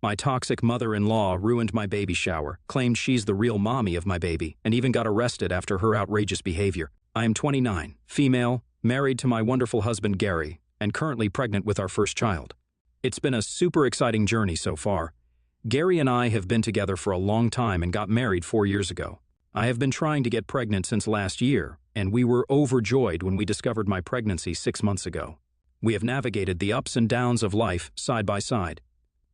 My toxic mother-in-law ruined my baby shower, claimed she's the real mommy of my baby, and even got arrested after her outrageous behavior. I am 29, female, married to my wonderful husband Gary, and currently pregnant with our first child. It's been a super exciting journey so far. Gary and I have been together for a long time and got married 4 years ago. I have been trying to get pregnant since last year, and we were overjoyed when we discovered my pregnancy 6 months ago. We have navigated the ups and downs of life side by side.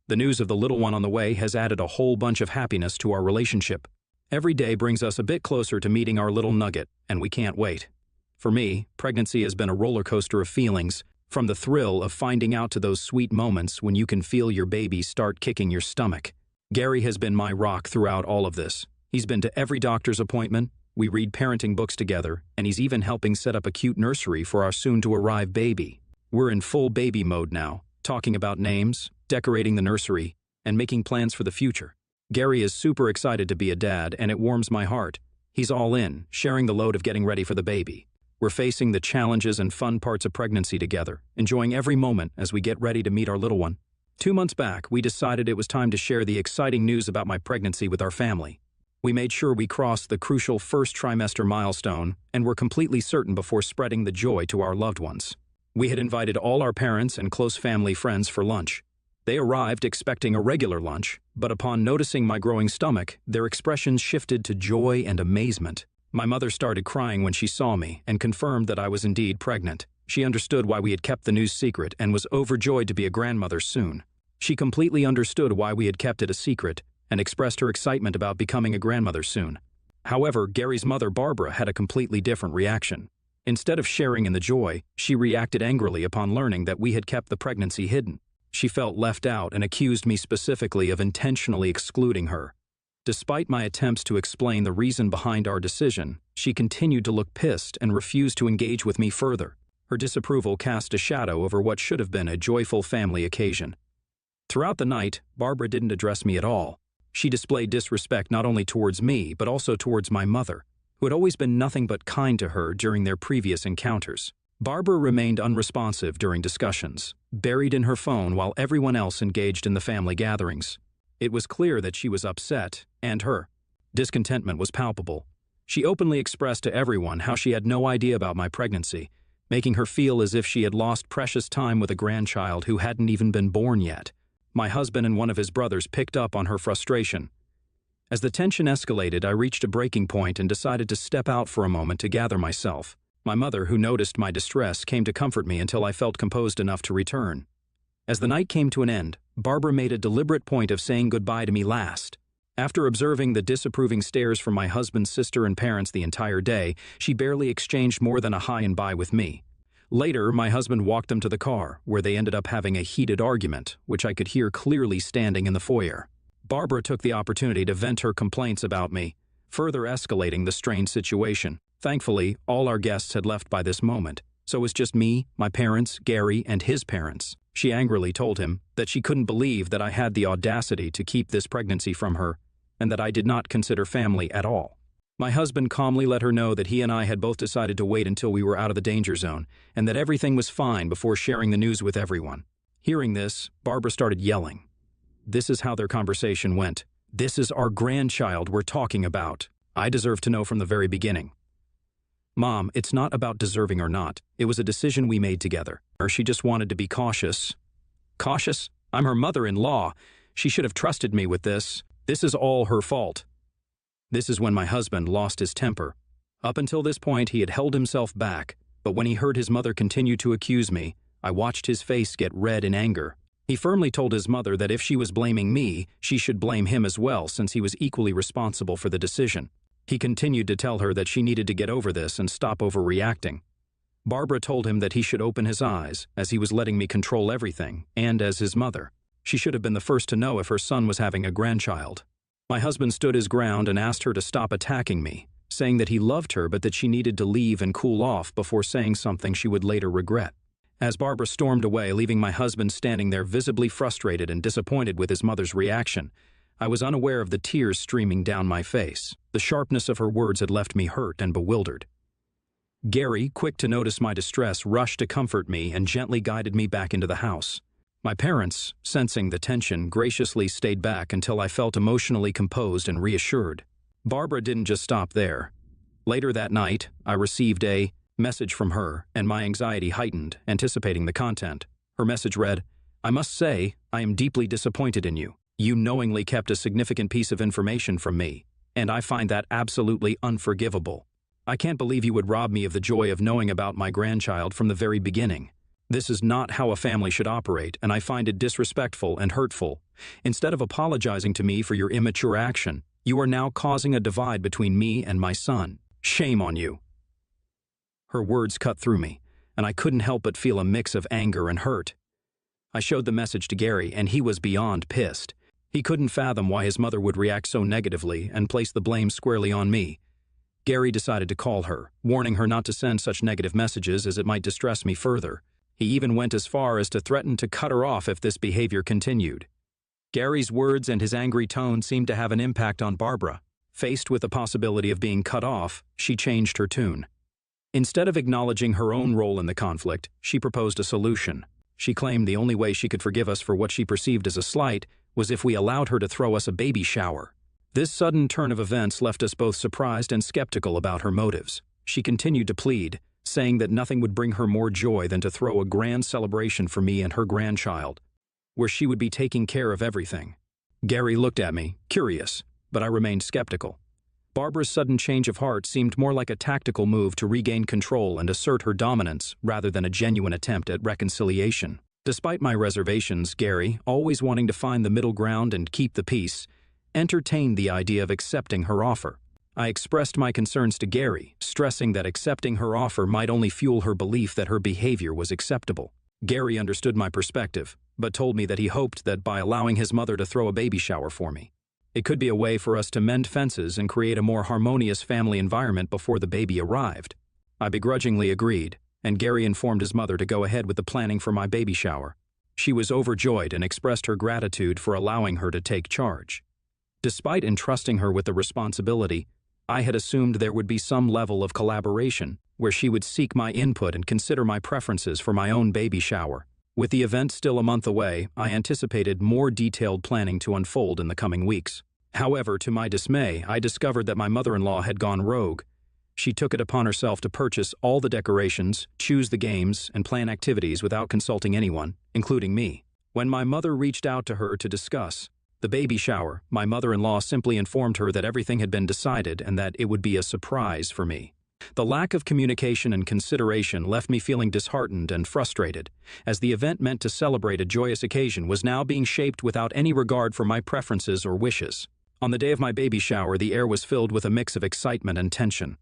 The news of the little one on the way has added a whole bunch of happiness to our relationship. Every day brings us a bit closer to meeting our little nugget, and we can't wait. For me, pregnancy has been a roller coaster of feelings, from the thrill of finding out to those sweet moments when you can feel your baby start kicking your stomach. Gary has been my rock throughout all of this. He's been to every doctor's appointment, we read parenting books together, and he's even helping set up a cute nursery for our soon-to-arrive baby. We're in full baby mode now, talking about names, decorating the nursery, and making plans for the future. Gary is super excited to be a dad, and it warms my heart. He's all in, sharing the load of getting ready for the baby. We're facing the challenges and fun parts of pregnancy together, enjoying every moment as we get ready to meet our little one. 2 months back, we decided it was time to share the exciting news about my pregnancy with our family. We made sure we crossed the crucial first trimester milestone and were completely certain before spreading the joy to our loved ones. We had invited all our parents and close family friends for lunch. They arrived expecting a regular lunch, but upon noticing my growing stomach, their expressions shifted to joy and amazement. My mother started crying when she saw me and confirmed that I was indeed pregnant. She understood why we had kept the news secret and was overjoyed to be a grandmother soon. She completely understood why we had kept it a secret and expressed her excitement about becoming a grandmother soon. However, Gary's mother Barbara had a completely different reaction. Instead of sharing in the joy, she reacted angrily upon learning that we had kept the pregnancy hidden. She felt left out and accused me specifically of intentionally excluding her. Despite my attempts to explain the reason behind our decision, she continued to look pissed and refused to engage with me further. Her disapproval cast a shadow over what should have been a joyful family occasion. Throughout the night, Barbara didn't address me at all. She displayed disrespect not only towards me, but also towards my mother, who had always been nothing but kind to her during their previous encounters. Barbara remained unresponsive during discussions, buried in her phone while everyone else engaged in the family gatherings. It was clear that she was upset, and her discontentment was palpable. She openly expressed to everyone how she had no idea about my pregnancy, making her feel as if she had lost precious time with a grandchild who hadn't even been born yet. My husband and one of his brothers picked up on her frustration. As the tension escalated, I reached a breaking point and decided to step out for a moment to gather myself. My mother, who noticed my distress, came to comfort me until I felt composed enough to return. As the night came to an end, Barbara made a deliberate point of saying goodbye to me last. After observing the disapproving stares from my husband's sister and parents the entire day, she barely exchanged more than a hi and bye with me. Later, my husband walked them to the car, where they ended up having a heated argument, which I could hear clearly standing in the foyer. Barbara took the opportunity to vent her complaints about me, further escalating the strained situation. Thankfully, all our guests had left by this moment, so it was just me, my parents, Gary, and his parents. She angrily told him that she couldn't believe that I had the audacity to keep this pregnancy from her, and that I did not consider family at all. My husband calmly let her know that he and I had both decided to wait until we were out of the danger zone, and that everything was fine before sharing the news with everyone. Hearing this, Barbara started yelling. This is how their conversation went. "This is our grandchild we're talking about. I deserve to know from the very beginning." "Mom, it's not about deserving or not. It was a decision we made together. She just wanted to be cautious." "Cautious? I'm her mother-in-law. She should have trusted me with this. This is all her fault." This is when my husband lost his temper. Up until this point, he had held himself back, but when he heard his mother continue to accuse me, I watched his face get red in anger. He firmly told his mother that if she was blaming me, she should blame him as well, since he was equally responsible for the decision. He continued to tell her that she needed to get over this and stop overreacting. Barbara told him that he should open his eyes, as he was letting me control everything, and as his mother. She should have been the first to know if her son was having a grandchild. My husband stood his ground and asked her to stop attacking me, saying that he loved her but that she needed to leave and cool off before saying something she would later regret. As Barbara stormed away, leaving my husband standing there visibly frustrated and disappointed with his mother's reaction, I was unaware of the tears streaming down my face. The sharpness of her words had left me hurt and bewildered. Gary, quick to notice my distress, rushed to comfort me and gently guided me back into the house. My parents, sensing the tension, graciously stayed back until I felt emotionally composed and reassured. Barbara didn't just stop there. Later that night, I received a message from her, and my anxiety heightened, anticipating the content. Her message read, "I must say, I am deeply disappointed in you. You knowingly kept a significant piece of information from me, and I find that absolutely unforgivable. I can't believe you would rob me of the joy of knowing about my grandchild from the very beginning. This is not how a family should operate, and I find it disrespectful and hurtful. Instead of apologizing to me for your immature action, you are now causing a divide between me and my son. Shame on you." Her words cut through me, and I couldn't help but feel a mix of anger and hurt. I showed the message to Gary, and he was beyond pissed. He couldn't fathom why his mother would react so negatively and place the blame squarely on me. Gary decided to call her, warning her not to send such negative messages as it might distress me further. He even went as far as to threaten to cut her off if this behavior continued. Gary's words and his angry tone seemed to have an impact on Barbara. Faced with the possibility of being cut off, she changed her tune. Instead of acknowledging her own role in the conflict, she proposed a solution. She claimed the only way she could forgive us for what she perceived as a slight was if we allowed her to throw us a baby shower. This sudden turn of events left us both surprised and skeptical about her motives. She continued to plead, saying that nothing would bring her more joy than to throw a grand celebration for me and her grandchild, where she would be taking care of everything. Gary looked at me, curious, but I remained skeptical. Barbara's sudden change of heart seemed more like a tactical move to regain control and assert her dominance rather than a genuine attempt at reconciliation. Despite my reservations, Gary, always wanting to find the middle ground and keep the peace, entertained the idea of accepting her offer. I expressed my concerns to Gary, stressing that accepting her offer might only fuel her belief that her behavior was acceptable. Gary understood my perspective, but told me that he hoped that by allowing his mother to throw a baby shower for me, it could be a way for us to mend fences and create a more harmonious family environment before the baby arrived. I begrudgingly agreed, and Gary informed his mother to go ahead with the planning for my baby shower. She was overjoyed and expressed her gratitude for allowing her to take charge. Despite entrusting her with the responsibility, I had assumed there would be some level of collaboration, where she would seek my input and consider my preferences for my own baby shower. With the event still a month away, I anticipated more detailed planning to unfold in the coming weeks. However, to my dismay, I discovered that my mother-in-law had gone rogue. She took it upon herself to purchase all the decorations, choose the games, and plan activities without consulting anyone, including me. When my mother reached out to her to discuss the baby shower, my mother-in-law simply informed her that everything had been decided and that it would be a surprise for me. The lack of communication and consideration left me feeling disheartened and frustrated, as the event meant to celebrate a joyous occasion was now being shaped without any regard for my preferences or wishes. On the day of my baby shower, the air was filled with a mix of excitement and tension.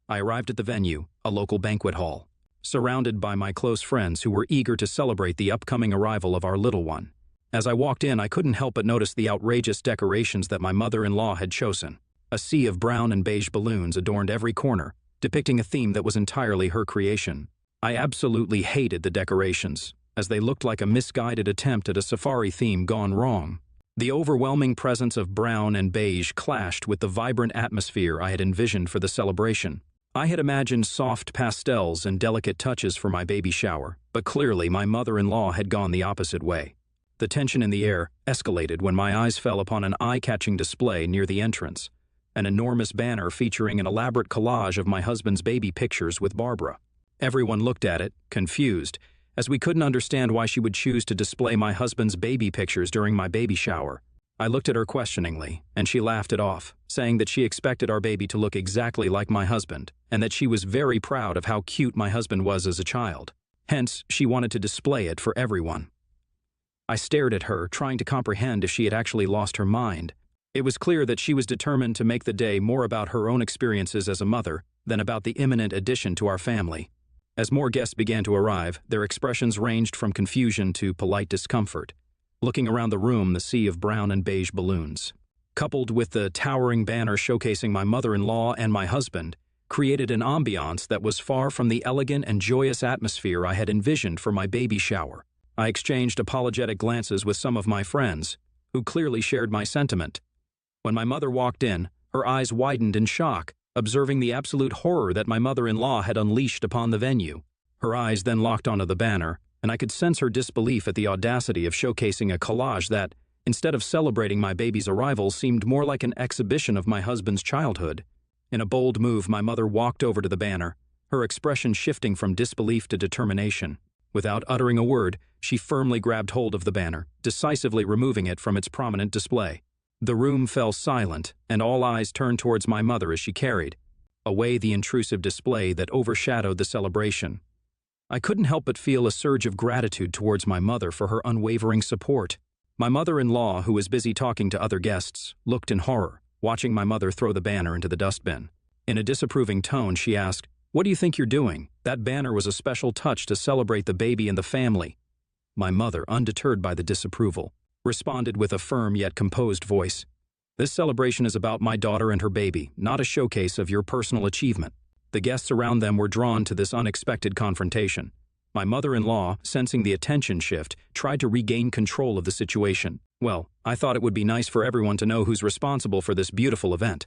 I arrived at the venue, a local banquet hall, surrounded by my close friends who were eager to celebrate the upcoming arrival of our little one. As I walked in, I couldn't help but notice the outrageous decorations that my mother-in-law had chosen. A sea of brown and beige balloons adorned every corner, depicting a theme that was entirely her creation. I absolutely hated the decorations, as they looked like a misguided attempt at a safari theme gone wrong. The overwhelming presence of brown and beige clashed with the vibrant atmosphere I had envisioned for the celebration. I had imagined soft pastels and delicate touches for my baby shower, but clearly my mother-in-law had gone the opposite way. The tension in the air escalated when my eyes fell upon an eye-catching display near the entrance, an enormous banner featuring an elaborate collage of my husband's baby pictures with Barbara. Everyone looked at it, confused, as we couldn't understand why she would choose to display my husband's baby pictures during my baby shower. I looked at her questioningly, and she laughed it off, saying that she expected our baby to look exactly like my husband, and that she was very proud of how cute my husband was as a child. Hence, she wanted to display it for everyone. I stared at her, trying to comprehend if she had actually lost her mind. It was clear that she was determined to make the day more about her own experiences as a mother than about the imminent addition to our family. As more guests began to arrive, their expressions ranged from confusion to polite discomfort. Looking around the room, the sea of brown and beige balloons, coupled with the towering banner showcasing my mother-in-law and my husband, created an ambiance that was far from the elegant and joyous atmosphere I had envisioned for my baby shower. I exchanged apologetic glances with some of my friends, who clearly shared my sentiment. When my mother walked in, her eyes widened in shock, observing the absolute horror that my mother-in-law had unleashed upon the venue. Her eyes then locked onto the banner, and I could sense her disbelief at the audacity of showcasing a collage that, instead of celebrating my baby's arrival, seemed more like an exhibition of my husband's childhood. In a bold move, my mother walked over to the banner, her expression shifting from disbelief to determination. Without uttering a word, she firmly grabbed hold of the banner, decisively removing it from its prominent display. The room fell silent, and all eyes turned towards my mother as she carried away the intrusive display that overshadowed the celebration. I couldn't help but feel a surge of gratitude towards my mother for her unwavering support. My mother-in-law, who was busy talking to other guests, looked in horror, watching my mother throw the banner into the dustbin. In a disapproving tone, she asked, "What do you think you're doing? That banner was a special touch to celebrate the baby and the family." My mother, undeterred by the disapproval, responded with a firm yet composed voice, "This celebration is about my daughter and her baby, not a showcase of your personal achievement." The guests around them were drawn to this unexpected confrontation. My mother-in-law, sensing the attention shift, tried to regain control of the situation. "Well, I thought it would be nice for everyone to know who's responsible for this beautiful event.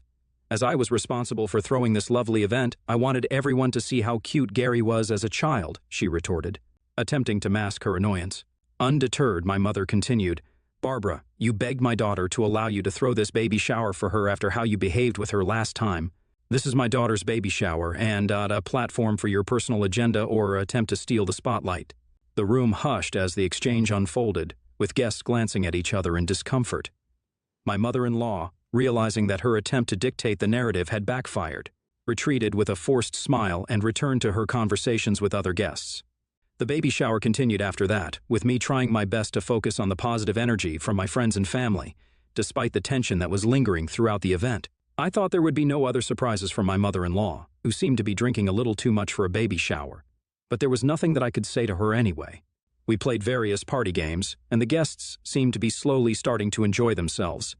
As I was responsible for throwing this lovely event, I wanted everyone to see how cute Gary was as a child," she retorted, attempting to mask her annoyance. Undeterred, my mother continued, "Barbara, you begged my daughter to allow you to throw this baby shower for her after how you behaved with her last time. This is my daughter's baby shower, and not a platform for your personal agenda or attempt to steal the spotlight." The room hushed as the exchange unfolded, with guests glancing at each other in discomfort. My mother-in-law, realizing that her attempt to dictate the narrative had backfired, retreated with a forced smile and returned to her conversations with other guests. The baby shower continued after that, with me trying my best to focus on the positive energy from my friends and family, despite the tension that was lingering throughout the event. I thought there would be no other surprises from my mother-in-law, who seemed to be drinking a little too much for a baby shower, but there was nothing that I could say to her anyway. We played various party games, and the guests seemed to be slowly starting to enjoy themselves.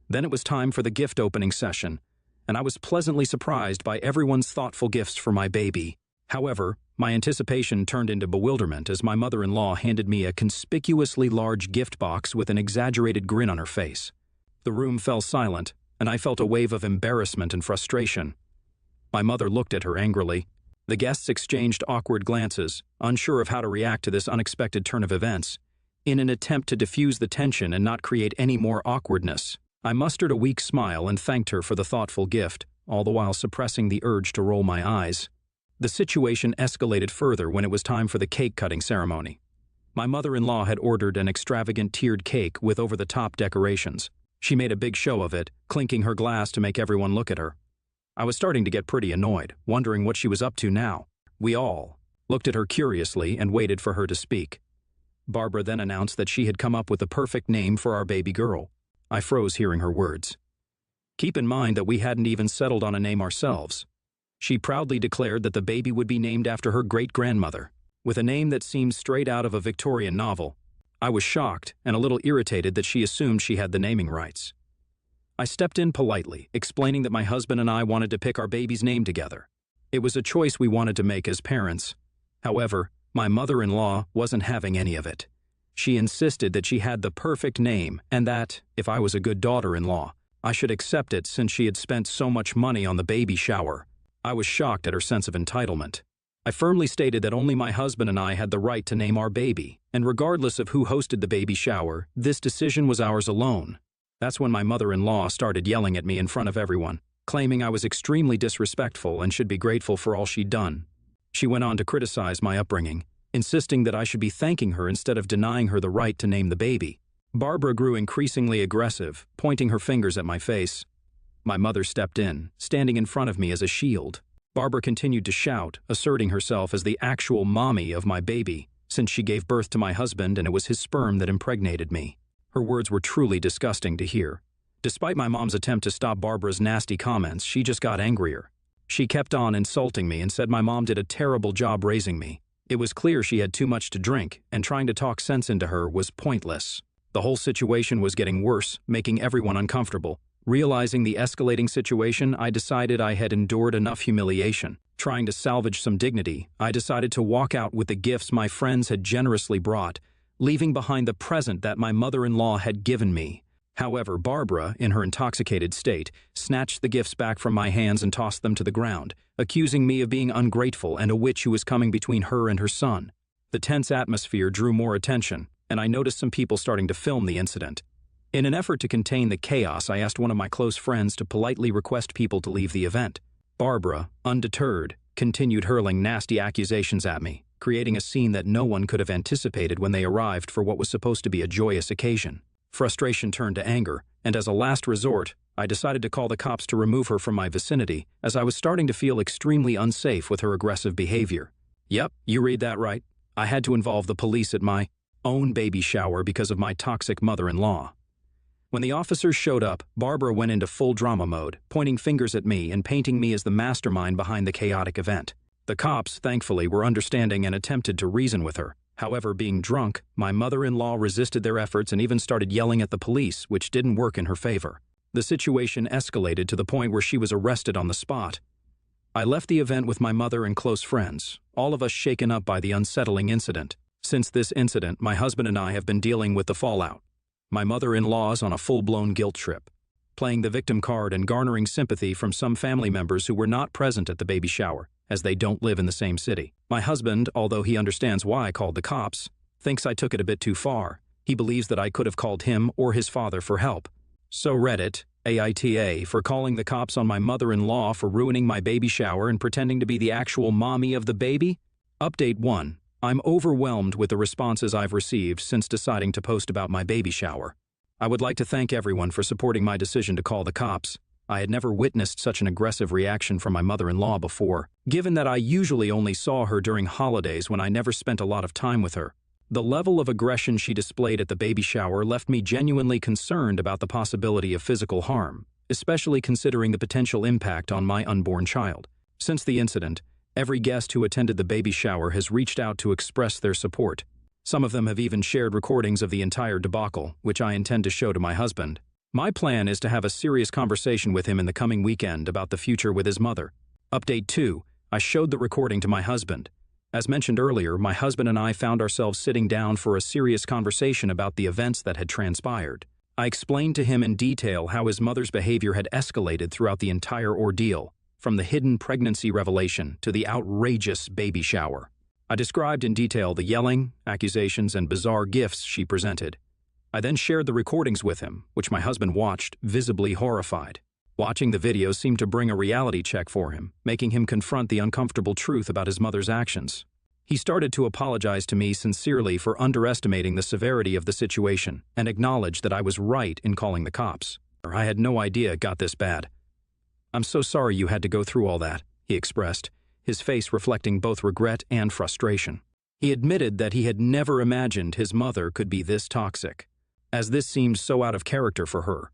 Then it was time for the gift opening session, and I was pleasantly surprised by everyone's thoughtful gifts for my baby. However, my anticipation turned into bewilderment as my mother-in-law handed me a conspicuously large gift box with an exaggerated grin on her face. The room fell silent, and I felt a wave of embarrassment and frustration. My mother looked at her angrily. The guests exchanged awkward glances, unsure of how to react to this unexpected turn of events. In an attempt to diffuse the tension and not create any more awkwardness, I mustered a weak smile and thanked her for the thoughtful gift, all the while suppressing the urge to roll my eyes. The situation escalated further when it was time for the cake-cutting ceremony. My mother-in-law had ordered an extravagant tiered cake with over-the-top decorations. She made a big show of it, clinking her glass to make everyone look at her. I was starting to get pretty annoyed, wondering what she was up to now. We all looked at her curiously and waited for her to speak. Barbara then announced that she had come up with the perfect name for our baby girl. I froze hearing her words. Keep in mind that we hadn't even settled on a name ourselves. She proudly declared that the baby would be named after her great-grandmother, with a name that seemed straight out of a Victorian novel. I was shocked and a little irritated that she assumed she had the naming rights. I stepped in politely, explaining that my husband and I wanted to pick our baby's name together. It was a choice we wanted to make as parents. However, my mother-in-law wasn't having any of it. She insisted that she had the perfect name and that, if I was a good daughter-in-law, I should accept it since she had spent so much money on the baby shower. I was shocked at her sense of entitlement. I firmly stated that only my husband and I had the right to name our baby, and regardless of who hosted the baby shower, this decision was ours alone. That's when my mother-in-law started yelling at me in front of everyone, claiming I was extremely disrespectful and should be grateful for all she'd done. She went on to criticize my upbringing, insisting that I should be thanking her instead of denying her the right to name the baby. Barbara grew increasingly aggressive, pointing her fingers at my face. My mother stepped in, standing in front of me as a shield. Barbara continued to shout, asserting herself as the actual mommy of my baby, since she gave birth to my husband and it was his sperm that impregnated me. Her words were truly disgusting to hear. Despite my mom's attempt to stop Barbara's nasty comments, she just got angrier. She kept on insulting me and said my mom did a terrible job raising me. It was clear she had too much to drink, and trying to talk sense into her was pointless. The whole situation was getting worse, making everyone uncomfortable. Realizing the escalating situation, I decided I had endured enough humiliation. Trying to salvage some dignity, I decided to walk out with the gifts my friends had generously brought, leaving behind the present that my mother-in-law had given me. However, Barbara, in her intoxicated state, snatched the gifts back from my hands and tossed them to the ground, accusing me of being ungrateful and a witch who was coming between her and her son. The tense atmosphere drew more attention, and I noticed some people starting to film the incident. In an effort to contain the chaos, I asked one of my close friends to politely request people to leave the event. Barbara, undeterred, continued hurling nasty accusations at me, creating a scene that no one could have anticipated when they arrived for what was supposed to be a joyous occasion. Frustration turned to anger, and as a last resort, I decided to call the cops to remove her from my vicinity, as I was starting to feel extremely unsafe with her aggressive behavior. Yep, you read that right. I had to involve the police at my own baby shower because of my toxic mother-in-law. When the officers showed up, Barbara went into full drama mode, pointing fingers at me and painting me as the mastermind behind the chaotic event. The cops, thankfully, were understanding and attempted to reason with her. However, being drunk, my mother-in-law resisted their efforts and even started yelling at the police, which didn't work in her favor. The situation escalated to the point where she was arrested on the spot. I left the event with my mother and close friends, all of us shaken up by the unsettling incident. Since this incident, my husband and I have been dealing with the fallout. My mother-in-law's on a full-blown guilt trip, playing the victim card and garnering sympathy from some family members who were not present at the baby shower, as they don't live in the same city. My husband, although he understands why I called the cops, thinks I took it a bit too far. He believes that I could have called him or his father for help. So Reddit, AITA, for calling the cops on my mother-in-law for ruining my baby shower and pretending to be the actual mommy of the baby? Update 1. I'm overwhelmed with the responses I've received since deciding to post about my baby shower. I would like to thank everyone for supporting my decision to call the cops. I had never witnessed such an aggressive reaction from my mother-in-law before, given that I usually only saw her during holidays when I never spent a lot of time with her. The level of aggression she displayed at the baby shower left me genuinely concerned about the possibility of physical harm, especially considering the potential impact on my unborn child. Since the incident, every guest who attended the baby shower has reached out to express their support. Some of them have even shared recordings of the entire debacle, which I intend to show to my husband. My plan is to have a serious conversation with him in the coming weekend about the future with his mother. Update 2. I showed the recording to my husband. As mentioned earlier, my husband and I found ourselves sitting down for a serious conversation about the events that had transpired. I explained to him in detail how his mother's behavior had escalated throughout the entire ordeal, from the hidden pregnancy revelation to the outrageous baby shower. I described in detail the yelling, accusations, and bizarre gifts she presented. I then shared the recordings with him, which my husband watched, visibly horrified. Watching the video seemed to bring a reality check for him, making him confront the uncomfortable truth about his mother's actions. He started to apologize to me sincerely for underestimating the severity of the situation and acknowledged that I was right in calling the cops. I had no idea it got this bad. "I'm so sorry you had to go through all that," he expressed, his face reflecting both regret and frustration. He admitted that he had never imagined his mother could be this toxic, as this seemed so out of character for her.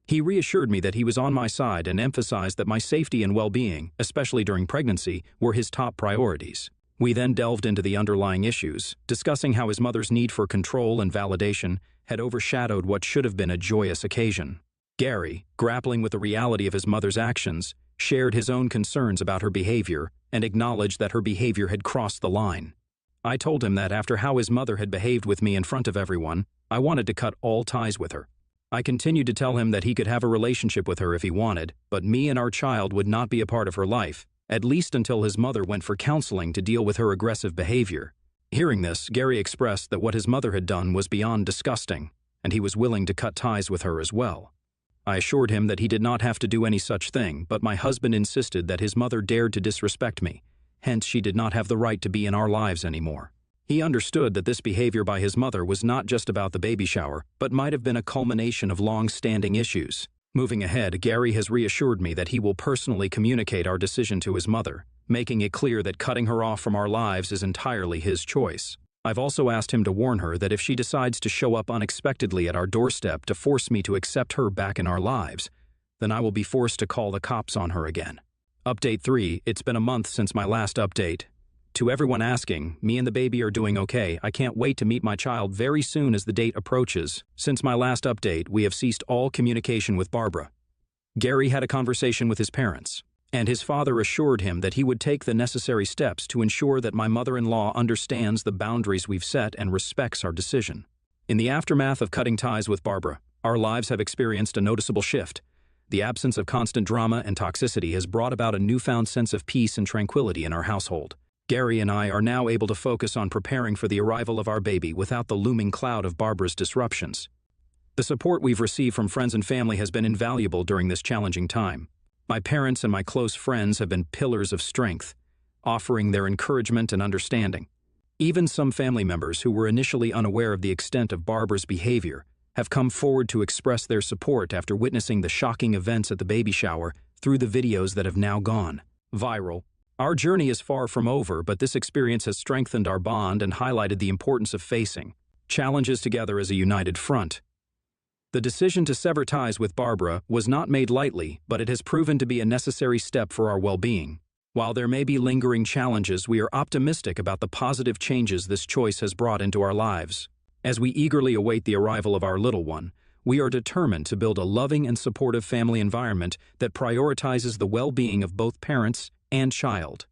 He reassured me that he was on my side and emphasized that my safety and well-being, especially during pregnancy, were his top priorities. We then delved into the underlying issues, discussing how his mother's need for control and validation had overshadowed what should have been a joyous occasion. Gary, grappling with the reality of his mother's actions, shared his own concerns about her behavior and acknowledged that her behavior had crossed the line. I told him that after how his mother had behaved with me in front of everyone, I wanted to cut all ties with her. I continued to tell him that he could have a relationship with her if he wanted, but me and our child would not be a part of her life, at least until his mother went for counseling to deal with her aggressive behavior. Hearing this, Gary expressed that what his mother had done was beyond disgusting, and he was willing to cut ties with her as well. I assured him that he did not have to do any such thing, but my husband insisted that his mother dared to disrespect me, hence she did not have the right to be in our lives anymore. He understood that this behavior by his mother was not just about the baby shower, but might have been a culmination of long-standing issues. Moving ahead, Gary has reassured me that he will personally communicate our decision to his mother, making it clear that cutting her off from our lives is entirely his choice. I've also asked him to warn her that if she decides to show up unexpectedly at our doorstep to force me to accept her back in our lives, then I will be forced to call the cops on her again. Update 3. It's been a month since my last update. To everyone asking, me and the baby are doing okay. I can't wait to meet my child very soon as the date approaches. Since my last update, we have ceased all communication with Barbara. Gary had a conversation with his parents, and his father assured him that he would take the necessary steps to ensure that my mother-in-law understands the boundaries we've set and respects our decision. In the aftermath of cutting ties with Barbara, our lives have experienced a noticeable shift. The absence of constant drama and toxicity has brought about a newfound sense of peace and tranquility in our household. Gary and I are now able to focus on preparing for the arrival of our baby without the looming cloud of Barbara's disruptions. The support we've received from friends and family has been invaluable during this challenging time. My parents and my close friends have been pillars of strength, offering their encouragement and understanding. Even some family members who were initially unaware of the extent of Barbara's behavior have come forward to express their support after witnessing the shocking events at the baby shower through the videos that have now gone viral. Our journey is far from over, but this experience has strengthened our bond and highlighted the importance of facing challenges together as a united front. The decision to sever ties with Barbara was not made lightly, but it has proven to be a necessary step for our well-being. While there may be lingering challenges, we are optimistic about the positive changes this choice has brought into our lives. As we eagerly await the arrival of our little one, we are determined to build a loving and supportive family environment that prioritizes the well-being of both parents and child.